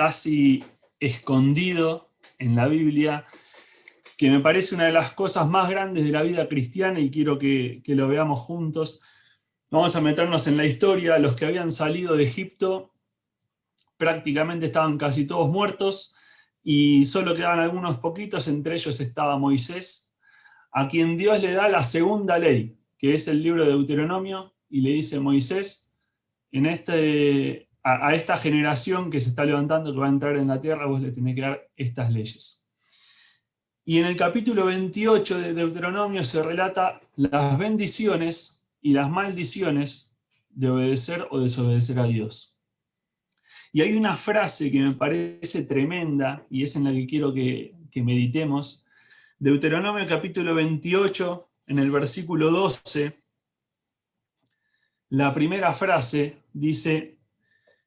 casi escondido en la Biblia, que me parece una de las cosas más grandes de la vida cristiana y quiero que lo veamos juntos. Vamos a meternos en la historia. Los que habían salido de Egipto prácticamente estaban casi todos muertos y solo quedaban algunos poquitos, entre ellos estaba Moisés, a quien Dios le da la segunda ley, que es el libro de Deuteronomio, y le dice: Moisés, a esta generación que se está levantando, que va a entrar en la tierra, vos le tenés que dar estas leyes. Y en el capítulo 28 de Deuteronomio se relata las bendiciones y las maldiciones de obedecer o desobedecer a Dios. Y hay una frase que me parece tremenda, y es en la que quiero que meditemos. Deuteronomio capítulo 28, en el versículo 12, la primera frase dice,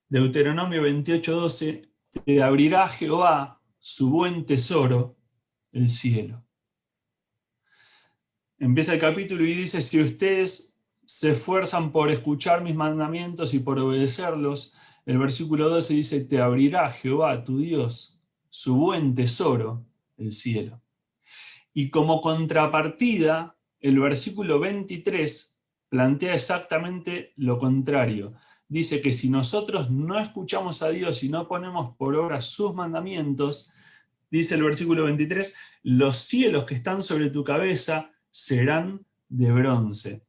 Deuteronomio 28, 12, te abrirá Jehová su buen tesoro, el cielo. Empieza el capítulo y dice, si ustedes se esfuerzan por escuchar mis mandamientos y por obedecerlos, el versículo 12 dice, te abrirá Jehová, tu Dios, su buen tesoro, el cielo. Y como contrapartida, el versículo 23 plantea exactamente lo contrario. Dice que si nosotros no escuchamos a Dios y no ponemos por obra sus mandamientos, dice el versículo 23, los cielos que están sobre tu cabeza serán de bronce.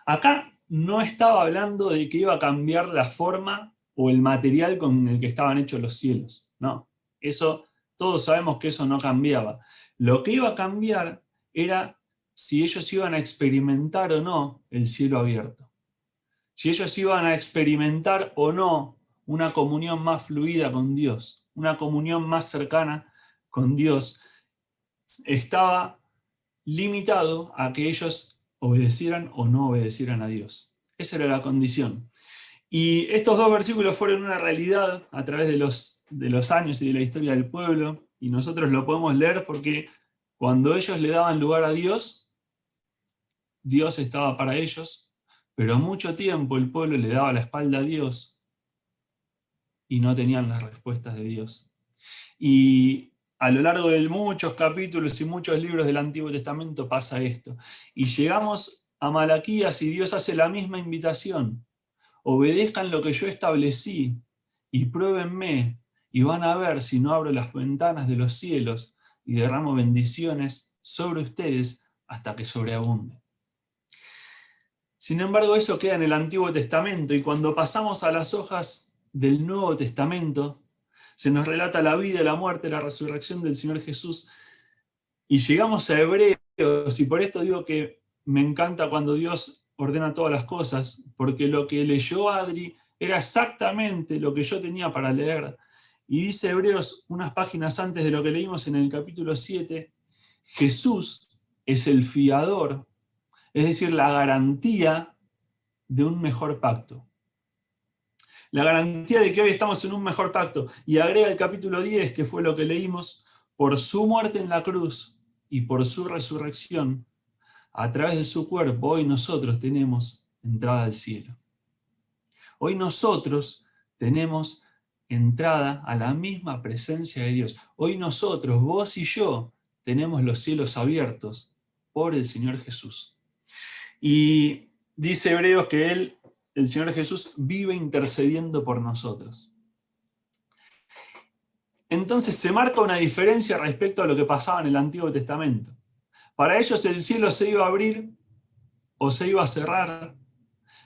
Acá no estaba hablando de que iba a cambiar la forma o el material con el que estaban hechos los cielos. No, eso, todos sabemos que eso no cambiaba. Lo que iba a cambiar era si ellos iban a experimentar o no el cielo abierto. Si ellos iban a experimentar o no una comunión más fluida con Dios, una comunión más cercana con Dios, estaba limitado a que ellos obedecieran o no obedecieran a Dios. Esa era la condición. Y estos dos versículos fueron una realidad a través de los años y de la historia del pueblo, y nosotros lo podemos leer porque cuando ellos le daban lugar a Dios, Dios estaba para ellos, pero mucho tiempo el pueblo le daba la espalda a Dios y no tenían las respuestas de Dios. Y a lo largo de muchos capítulos y muchos libros del Antiguo Testamento pasa esto. Y llegamos a Malaquías y Dios hace la misma invitación. Obedezcan lo que yo establecí y pruébenme y van a ver si no abro las ventanas de los cielos y derramo bendiciones sobre ustedes hasta que sobreabunde. Sin embargo, eso queda en el Antiguo Testamento y cuando pasamos a las hojas del Nuevo Testamento, se nos relata la vida, la muerte, la resurrección del Señor Jesús y llegamos a Hebreos, y por esto digo que me encanta cuando Dios ordena todas las cosas, porque lo que leyó Adri era exactamente lo que yo tenía para leer. Y dice Hebreos, unas páginas antes de lo que leímos en el capítulo 7, Jesús es el fiador, es decir, la garantía de un mejor pacto. La garantía de que hoy estamos en un mejor pacto. Y agrega el capítulo 10, que fue lo que leímos, por su muerte en la cruz y por su resurrección, a través de su cuerpo, hoy nosotros tenemos entrada al cielo. Hoy nosotros tenemos entrada a la misma presencia de Dios. Hoy nosotros, vos y yo, tenemos los cielos abiertos por el Señor Jesús. Y dice Hebreos que el Señor Jesús, vive intercediendo por nosotros. Entonces se marca una diferencia respecto a lo que pasaba en el Antiguo Testamento. Para ellos el cielo se iba a abrir o se iba a cerrar,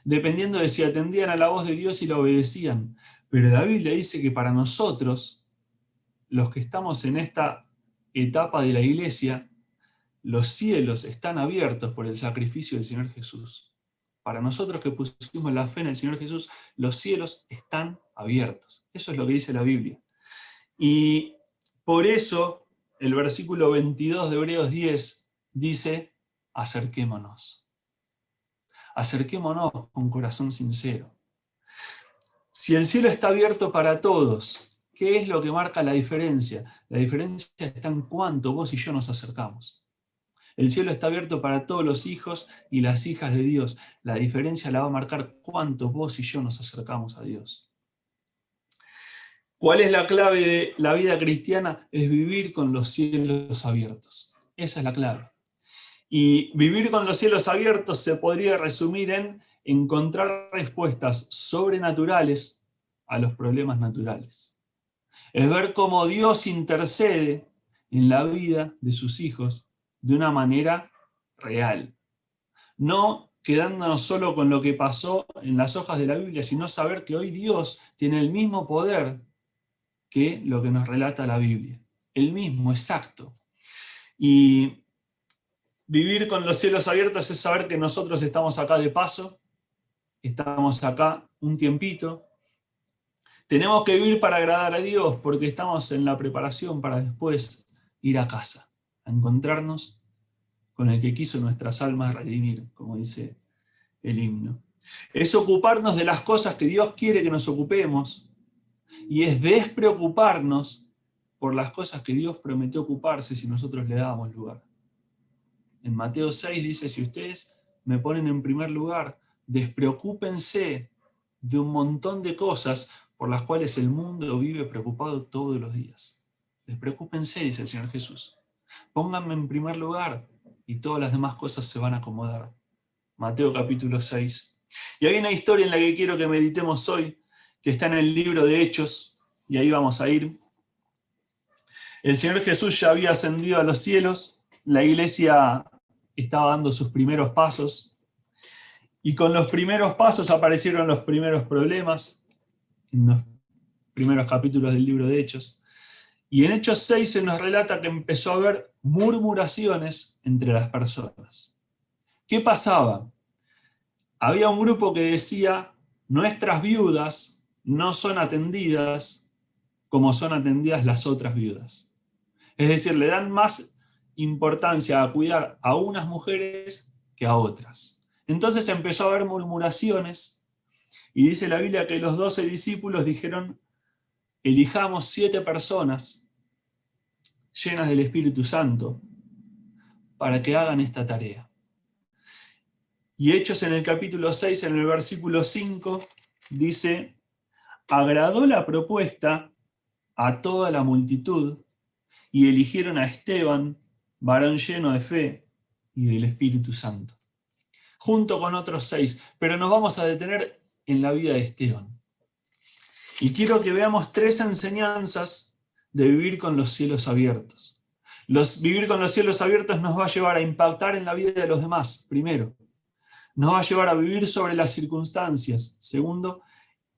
dependiendo de si atendían a la voz de Dios y la obedecían. Pero la Biblia dice que para nosotros, los que estamos en esta etapa de la iglesia, los cielos están abiertos por el sacrificio del Señor Jesús. Para nosotros que pusimos la fe en el Señor Jesús, los cielos están abiertos. Eso es lo que dice la Biblia. Y por eso el versículo 22 de Hebreos 10 dice, acerquémonos. Acerquémonos con corazón sincero. Si el cielo está abierto para todos, ¿qué es lo que marca la diferencia? La diferencia está en cuánto vos y yo nos acercamos. El cielo está abierto para todos los hijos y las hijas de Dios. La diferencia la va a marcar cuánto vos y yo nos acercamos a Dios. ¿Cuál es la clave de la vida cristiana? Es vivir con los cielos abiertos. Esa es la clave. Y vivir con los cielos abiertos se podría resumir en encontrar respuestas sobrenaturales a los problemas naturales. Es ver cómo Dios intercede en la vida de sus hijos de una manera real. No quedándonos solo con lo que pasó en las hojas de la Biblia, sino saber que hoy Dios tiene el mismo poder que lo que nos relata la Biblia. El mismo, exacto. Y vivir con los cielos abiertos es saber que nosotros estamos acá de paso, estamos acá un tiempito. Tenemos que vivir para agradar a Dios porque estamos en la preparación para después ir a casa, a encontrarnos con el que quiso nuestras almas redimir, como dice el himno. Es ocuparnos de las cosas que Dios quiere que nos ocupemos y es despreocuparnos por las cosas que Dios prometió ocuparse si nosotros le dábamos lugar. En Mateo 6 dice, si ustedes me ponen en primer lugar, despreocúpense de un montón de cosas por las cuales el mundo vive preocupado todos los días. Despreocúpense, dice el Señor Jesús. Pónganme en primer lugar y todas las demás cosas se van a acomodar. Mateo capítulo 6. Y hay una historia en la que quiero que meditemos hoy, que está en el libro de Hechos, y ahí vamos a ir. El Señor Jesús ya había ascendido a los cielos, la iglesia estaba dando sus primeros pasos, y con los primeros pasos aparecieron los primeros problemas, en los primeros capítulos del libro de Hechos. Y en Hechos 6 se nos relata que empezó a haber murmuraciones entre las personas. ¿Qué pasaba? Había un grupo que decía, nuestras viudas no son atendidas como son atendidas las otras viudas. Es decir, le dan más importancia a cuidar a unas mujeres que a otras. Entonces empezó a haber murmuraciones y dice la Biblia que los 12 discípulos dijeron, elijamos 7 personas llenas del Espíritu Santo para que hagan esta tarea. Y Hechos en el capítulo 6, en el versículo 5, dice, agradó la propuesta a toda la multitud y eligieron a Esteban, varón lleno de fe y del Espíritu Santo, junto con otros 6. Pero nos vamos a detener en la vida de Esteban. Y quiero que veamos 3 enseñanzas de vivir con los cielos abiertos. Vivir con los cielos abiertos nos va a llevar a impactar en la vida de los demás, primero. Nos va a llevar a vivir sobre las circunstancias, segundo.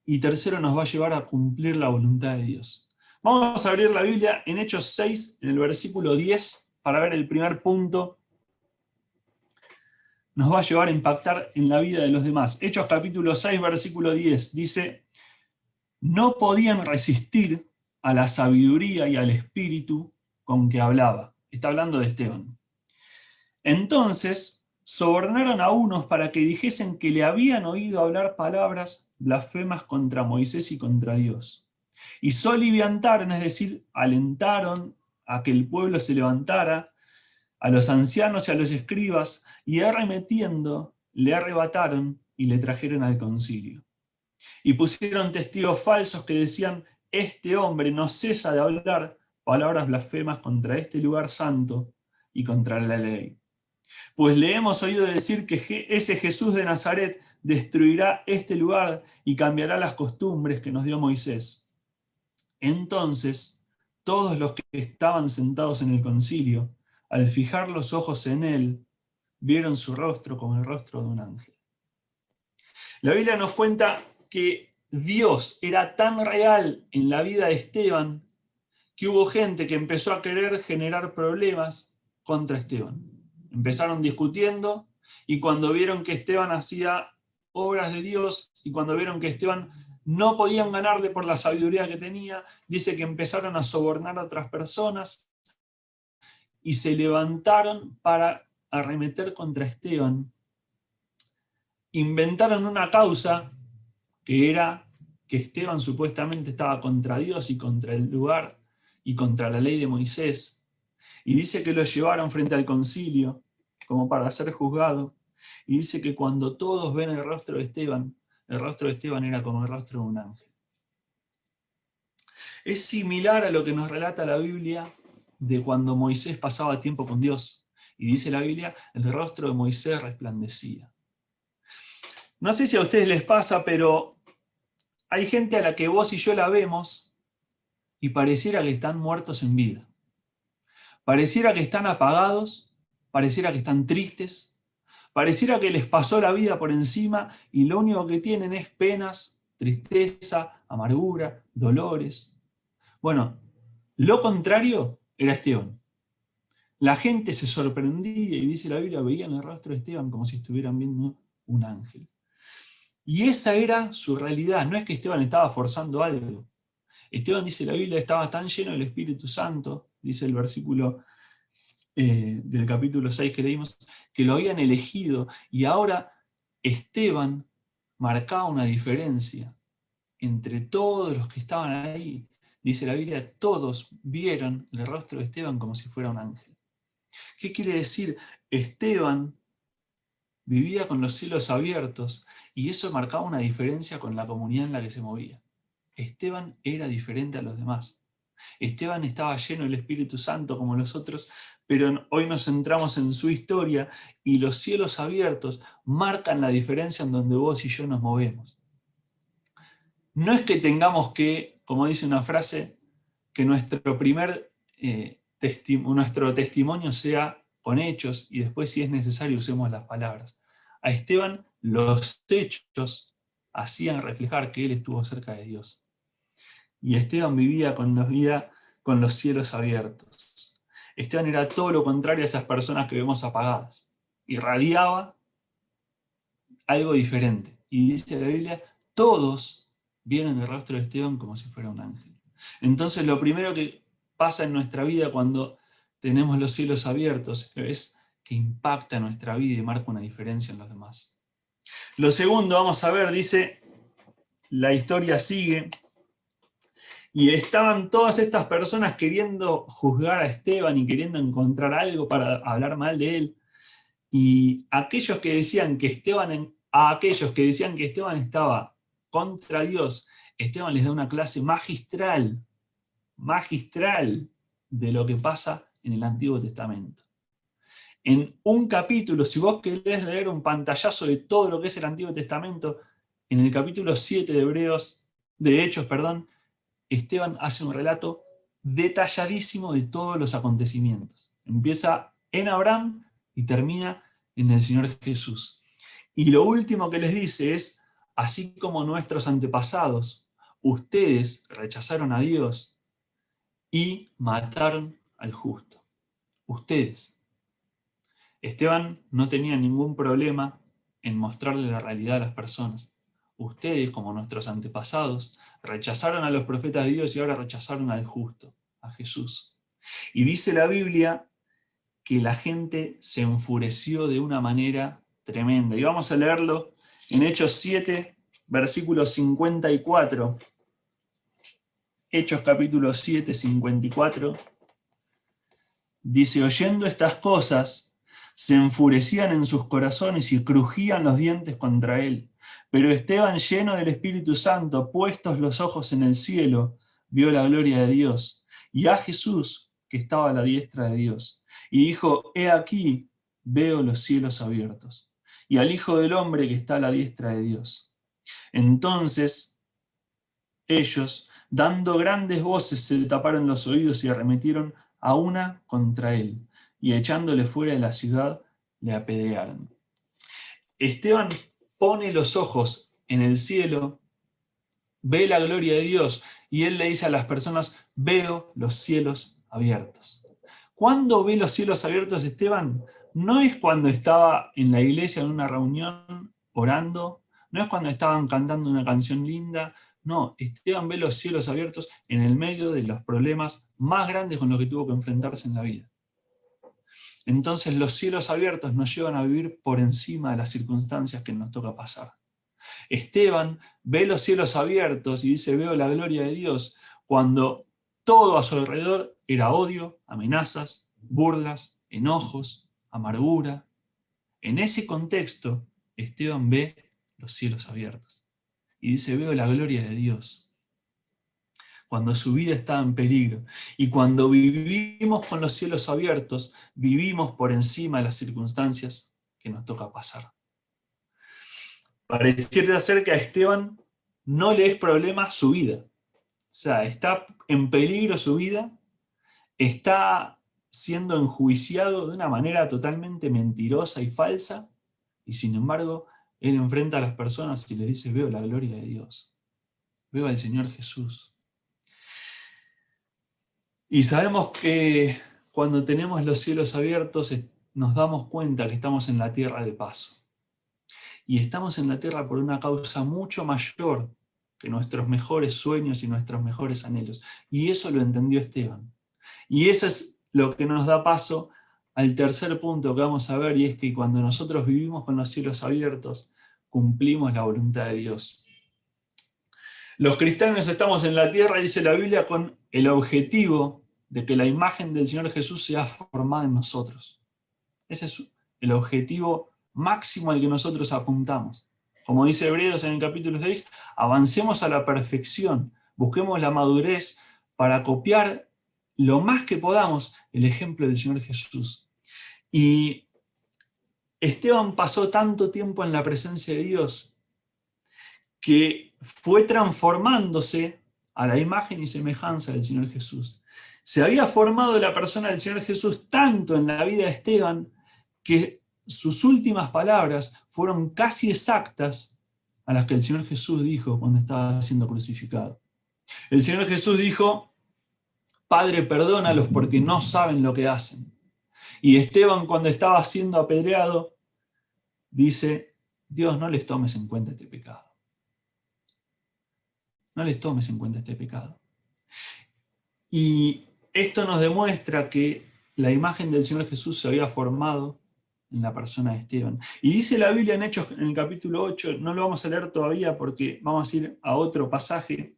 Y tercero, nos va a llevar a cumplir la voluntad de Dios. Vamos a abrir la Biblia en Hechos 6, en el versículo 10, para ver el primer punto. Nos va a llevar a impactar en la vida de los demás. Hechos capítulo 6, versículo 10, dice, no podían resistir a la sabiduría y al espíritu con que hablaba. Está hablando de Esteban. Entonces sobornaron a unos para que dijesen que le habían oído hablar palabras blasfemas contra Moisés y contra Dios. Y soliviantaron, es decir, alentaron a que el pueblo se levantara, a los ancianos y a los escribas, y arremetiendo, le arrebataron y le trajeron al concilio. Y pusieron testigos falsos que decían, este hombre no cesa de hablar palabras blasfemas contra este lugar santo y contra la ley. Pues le hemos oído decir que ese Jesús de Nazaret destruirá este lugar y cambiará las costumbres que nos dio Moisés. Entonces, todos los que estaban sentados en el concilio, al fijar los ojos en él, vieron su rostro como el rostro de un ángel. La Biblia nos cuenta que Dios era tan real en la vida de Esteban que hubo gente que empezó a querer generar problemas contra Esteban. Empezaron discutiendo y cuando vieron que Esteban hacía obras de Dios y cuando vieron que Esteban no podían ganarle por la sabiduría que tenía, dice que empezaron a sobornar a otras personas y se levantaron para arremeter contra Esteban. Inventaron una causa que era que Esteban supuestamente estaba contra Dios y contra el lugar y contra la ley de Moisés. Y dice que lo llevaron frente al concilio como para ser juzgado. Y dice que cuando todos ven el rostro de Esteban era como el rostro de un ángel. Es similar a lo que nos relata la Biblia de cuando Moisés pasaba tiempo con Dios. Y dice la Biblia, el rostro de Moisés resplandecía. No sé si a ustedes les pasa, pero hay gente a la que vos y yo la vemos y pareciera que están muertos en vida. Pareciera que están apagados, pareciera que están tristes, pareciera que les pasó la vida por encima y lo único que tienen es penas, tristeza, amargura, dolores. Bueno, lo contrario era Esteban. La gente se sorprendía y dice la Biblia, veían el rostro de Esteban como si estuvieran viendo un ángel. Y esa era su realidad, no es que Esteban estaba forzando algo. Esteban, dice la Biblia, estaba tan lleno del Espíritu Santo, dice el versículo del capítulo 6 que leímos, que lo habían elegido, y ahora Esteban marcaba una diferencia entre todos los que estaban ahí. Dice la Biblia, todos vieron el rostro de Esteban como si fuera un ángel. ¿Qué quiere decir? Esteban vivía con los cielos abiertos y eso marcaba una diferencia con la comunidad en la que se movía. Esteban era diferente a los demás. Esteban estaba lleno del Espíritu Santo como los otros, pero hoy nos centramos en su historia y los cielos abiertos marcan la diferencia en donde vos y yo nos movemos. No es que tengamos que, como dice una frase, que nuestro nuestro testimonio sea con hechos y después, si es necesario, usemos las palabras. A Esteban los hechos hacían reflejar que él estuvo cerca de Dios. Y Esteban vivía con los cielos abiertos. Esteban era todo lo contrario a esas personas que vemos apagadas. Irradiaba algo diferente. Y dice la Biblia, todos vieron el rostro de Esteban como si fuera un ángel. Entonces lo primero que pasa en nuestra vida cuando tenemos los cielos abiertos es que impacta nuestra vida y marca una diferencia en los demás. Lo segundo, vamos a ver, dice, la historia sigue, y estaban todas estas personas queriendo juzgar a Esteban y queriendo encontrar algo para hablar mal de él, y a aquellos que decían que Esteban estaba contra Dios, Esteban les da una clase magistral de lo que pasa en el Antiguo Testamento. En un capítulo, si vos querés leer un pantallazo de todo lo que es el Antiguo Testamento, en el capítulo 7 de Hechos, Esteban hace un relato detalladísimo de todos los acontecimientos. Empieza en Abraham y termina en el Señor Jesús. Y lo último que les dice es, así como nuestros antepasados, ustedes rechazaron a Dios y mataron al justo. Ustedes. Esteban no tenía ningún problema en mostrarle la realidad a las personas. Ustedes, como nuestros antepasados, rechazaron a los profetas de Dios y ahora rechazaron al justo, a Jesús. Y dice la Biblia que la gente se enfureció de una manera tremenda. Y vamos a leerlo en Hechos 7, versículo 54. Hechos capítulo 7, 54. Dice, oyendo estas cosas, se enfurecían en sus corazones y crujían los dientes contra él. Pero Esteban, lleno del Espíritu Santo, puestos los ojos en el cielo, vio la gloria de Dios y a Jesús, que estaba a la diestra de Dios. Y dijo, he aquí, veo los cielos abiertos, y al Hijo del Hombre que está a la diestra de Dios. Entonces ellos, dando grandes voces, se taparon los oídos y arremetieron a una contra él, y echándole fuera de la ciudad, le apedrearon. Esteban pone los ojos en el cielo, ve la gloria de Dios, y él le dice a las personas, veo los cielos abiertos. ¿Cuándo ve los cielos abiertos Esteban? No es cuando estaba en la iglesia en una reunión orando, no es cuando estaban cantando una canción linda, no, Esteban ve los cielos abiertos en el medio de los problemas más grandes con los que tuvo que enfrentarse en la vida. Entonces los cielos abiertos nos llevan a vivir por encima de las circunstancias que nos toca pasar. Esteban ve los cielos abiertos y dice, veo la gloria de Dios, cuando todo a su alrededor era odio, amenazas, burlas, enojos, amargura. En ese contexto, Esteban ve los cielos abiertos y dice, veo la gloria de Dios. cuando su vida estaba en peligro. Y cuando vivimos con los cielos abiertos, vivimos por encima de las circunstancias que nos toca pasar. Pareciera ser que a Esteban no le es problema su vida. O sea, está en peligro su vida, está siendo enjuiciado de una manera totalmente mentirosa y falsa, y sin embargo, él enfrenta a las personas y les dice: veo la gloria de Dios, veo al Señor Jesús. Y sabemos que cuando tenemos los cielos abiertos nos damos cuenta que estamos en la tierra de paso. Y estamos en la tierra por una causa mucho mayor que nuestros mejores sueños y nuestros mejores anhelos. Y eso lo entendió Esteban. Y eso es lo que nos da paso al tercer punto que vamos a ver, y es que cuando nosotros vivimos con los cielos abiertos, cumplimos la voluntad de Dios. Los cristianos estamos en la tierra, dice la Biblia, con el objetivo de que la imagen del Señor Jesús sea formada en nosotros. Ese es el objetivo máximo al que nosotros apuntamos. Como dice Hebreos en el capítulo 6, avancemos a la perfección, busquemos la madurez para copiar lo más que podamos el ejemplo del Señor Jesús. Y Esteban pasó tanto tiempo en la presencia de Dios que fue transformándose a la imagen y semejanza del Señor Jesús. Se había formado la persona del Señor Jesús tanto en la vida de Esteban que sus últimas palabras fueron casi exactas a las que el Señor Jesús dijo cuando estaba siendo crucificado. El Señor Jesús dijo: Padre, perdónalos porque no saben lo que hacen. Y Esteban, cuando estaba siendo apedreado, dice: Dios, no les tomes en cuenta este pecado. No les tomes en cuenta este pecado. Y esto nos demuestra que la imagen del Señor Jesús se había formado en la persona de Esteban. Y dice la Biblia en Hechos, en el capítulo 8, no lo vamos a leer todavía porque vamos a ir a otro pasaje.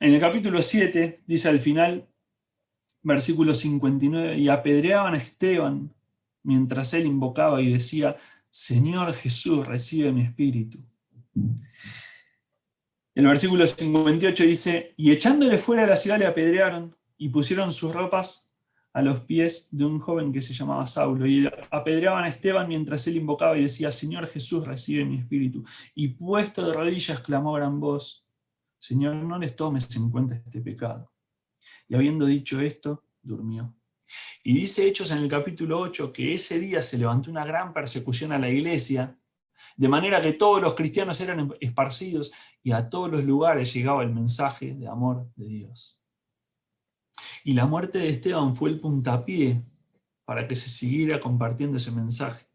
En el capítulo 7 dice al final, versículo 59, y apedreaban a Esteban mientras él invocaba y decía: Señor Jesús, recibe mi espíritu. El versículo 58 dice: y echándole fuera de la ciudad le apedrearon y pusieron sus ropas a los pies de un joven que se llamaba Saulo. Y apedreaban a Esteban mientras él invocaba y decía: Señor Jesús, recibe mi espíritu. Y puesto de rodillas clamó a gran voz: Señor, no les tomes en cuenta este pecado. Y habiendo dicho esto, durmió. Y dice Hechos en el capítulo 8 que ese día se levantó una gran persecución a la iglesia, de manera que todos los cristianos eran esparcidos y a todos los lugares llegaba el mensaje de amor de Dios. Y la muerte de Esteban fue el puntapié para que se siguiera compartiendo ese mensaje.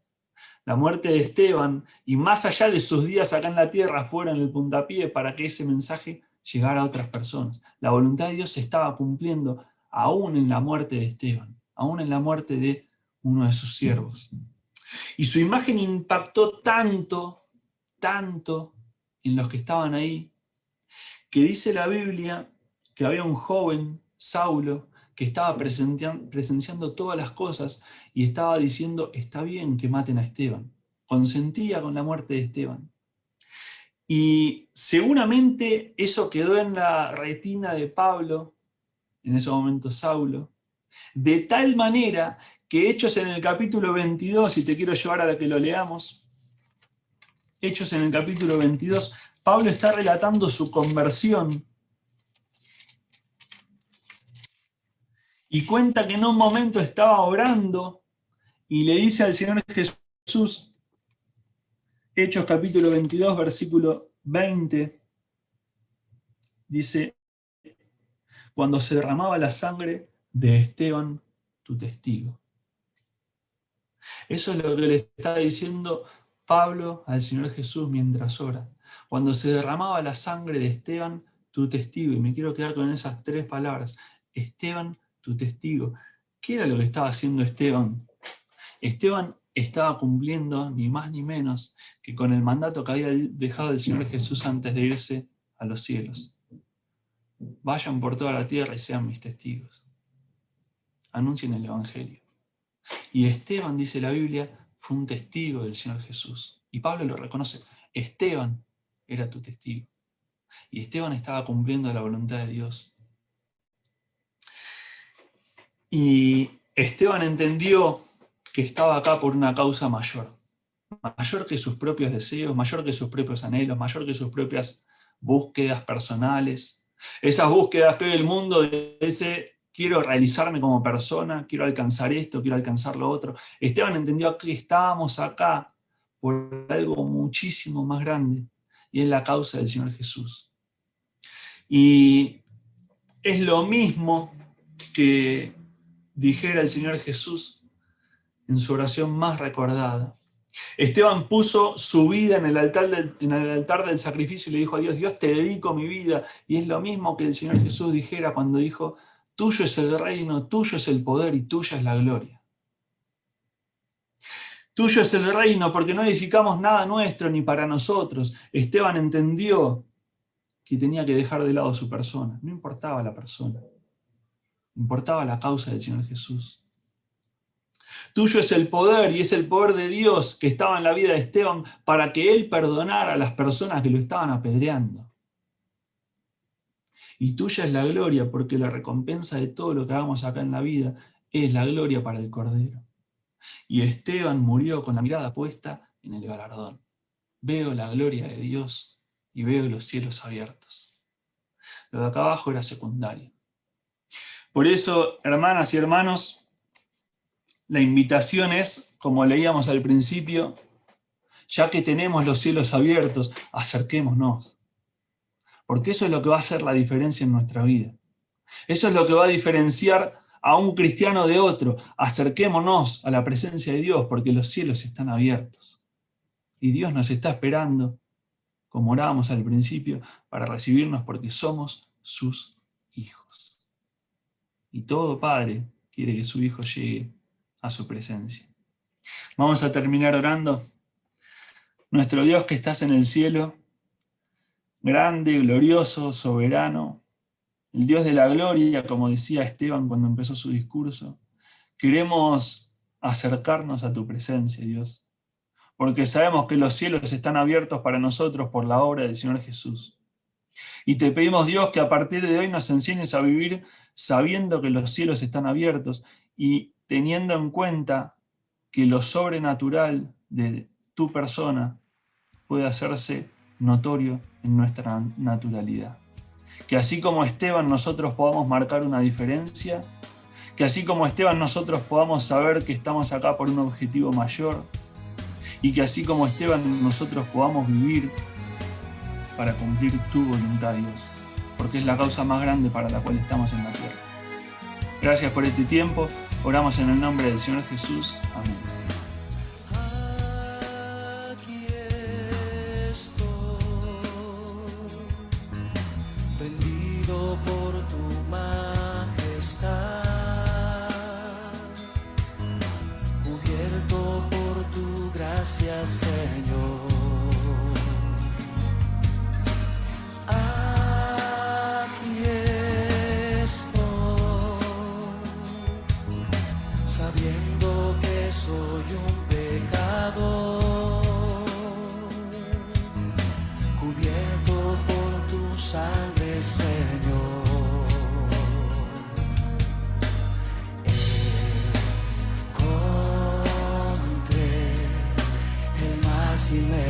La muerte de Esteban, y más allá de sus días acá en la tierra, fueron el puntapié para que ese mensaje llegara a otras personas. La voluntad de Dios se estaba cumpliendo aún en la muerte de Esteban, aún en la muerte de uno de sus siervos. Y su imagen impactó tanto en los que estaban ahí, que dice la Biblia que había un joven, Saulo, que estaba presenciando todas las cosas y estaba diciendo: está bien que maten a Esteban. Consentía con la muerte de Esteban. Y seguramente eso quedó en la retina de Pablo, en ese momento Saulo, de tal manera que Hechos en el capítulo 22, y te quiero llevar a la que lo leamos, Hechos en el capítulo 22, Pablo está relatando su conversión y cuenta que en un momento estaba orando y le dice al Señor Jesús, Hechos capítulo 22, versículo 20, dice: cuando se derramaba la sangre de Esteban, tu testigo. Eso es lo que le está diciendo Pablo al Señor Jesús mientras ora. Cuando se derramaba la sangre de Esteban, tu testigo. Y me quiero quedar con esas tres palabras. Esteban, tu testigo. ¿Qué era lo que estaba haciendo Esteban? Esteban estaba cumpliendo ni más ni menos que con el mandato que había dejado el Señor Jesús antes de irse a los cielos. Vayan por toda la tierra y sean mis testigos. Anuncien el Evangelio. Y Esteban, dice la Biblia, fue un testigo del Señor Jesús. Y Pablo lo reconoce: Esteban era tu testigo. Y Esteban estaba cumpliendo la voluntad de Dios. Y Esteban entendió que estaba acá por una causa mayor que sus propios deseos, mayor que sus propios anhelos, mayor que sus propias búsquedas personales. Esas búsquedas que hoy el mundo dice, quiero realizarme como persona, quiero alcanzar esto, quiero alcanzar lo otro. Esteban entendió que estábamos acá por algo muchísimo más grande, y es la causa del Señor Jesús. Y es lo mismo que dijera el Señor Jesús en su oración más recordada. Esteban puso su vida en el altar del sacrificio y le dijo a Dios, Dios, te dedico mi vida. Y es lo mismo que el Señor Jesús dijera cuando dijo, tuyo es el reino, tuyo es el poder y tuya es la gloria. Tuyo es el reino porque no edificamos nada nuestro ni para nosotros. Esteban entendió que tenía que dejar de lado su persona. No importaba la persona, importaba la causa del Señor Jesús. Tuyo es el poder, y es el poder de Dios que estaba en la vida de Esteban para que él perdonara a las personas que lo estaban apedreando. Y tuya es la gloria, porque la recompensa de todo lo que hagamos acá en la vida es la gloria para el Cordero. Y Esteban murió con la mirada puesta en el galardón. Veo la gloria de Dios y veo los cielos abiertos. Lo de acá abajo era secundario. Por eso, hermanas y hermanos, la invitación es, como leíamos al principio, ya que tenemos los cielos abiertos, acerquémonos. Porque eso es lo que va a hacer la diferencia en nuestra vida. Eso es lo que va a diferenciar a un cristiano de otro. Acerquémonos a la presencia de Dios, porque los cielos están abiertos. Y Dios nos está esperando, como orábamos al principio, para recibirnos porque somos sus hijos. Y todo padre quiere que su hijo llegue a su presencia. Vamos a terminar orando. Nuestro Dios que estás en el cielo, grande, glorioso, soberano, el Dios de la gloria, como decía Esteban cuando empezó su discurso, queremos acercarnos a tu presencia, Dios, porque sabemos que los cielos están abiertos para nosotros por la obra del Señor Jesús. Y te pedimos, Dios, que a partir de hoy nos enseñes a vivir sabiendo que los cielos están abiertos y teniendo en cuenta que lo sobrenatural de tu persona puede hacerse notorio en nuestra naturalidad. Que así como Esteban nosotros podamos marcar una diferencia, que así como Esteban nosotros podamos saber que estamos acá por un objetivo mayor, y que así como Esteban nosotros podamos vivir para cumplir tu voluntad, Dios, porque es la causa más grande para la cual estamos en la tierra. Gracias por este tiempo, oramos en el nombre del Señor Jesús. Amén. Por tu majestad, cubierto por tu gracia, Señor. Aquí estoy, sabiendo que soy un pecador, cubierto por tu sangre, Señor. Encontré el más inmenso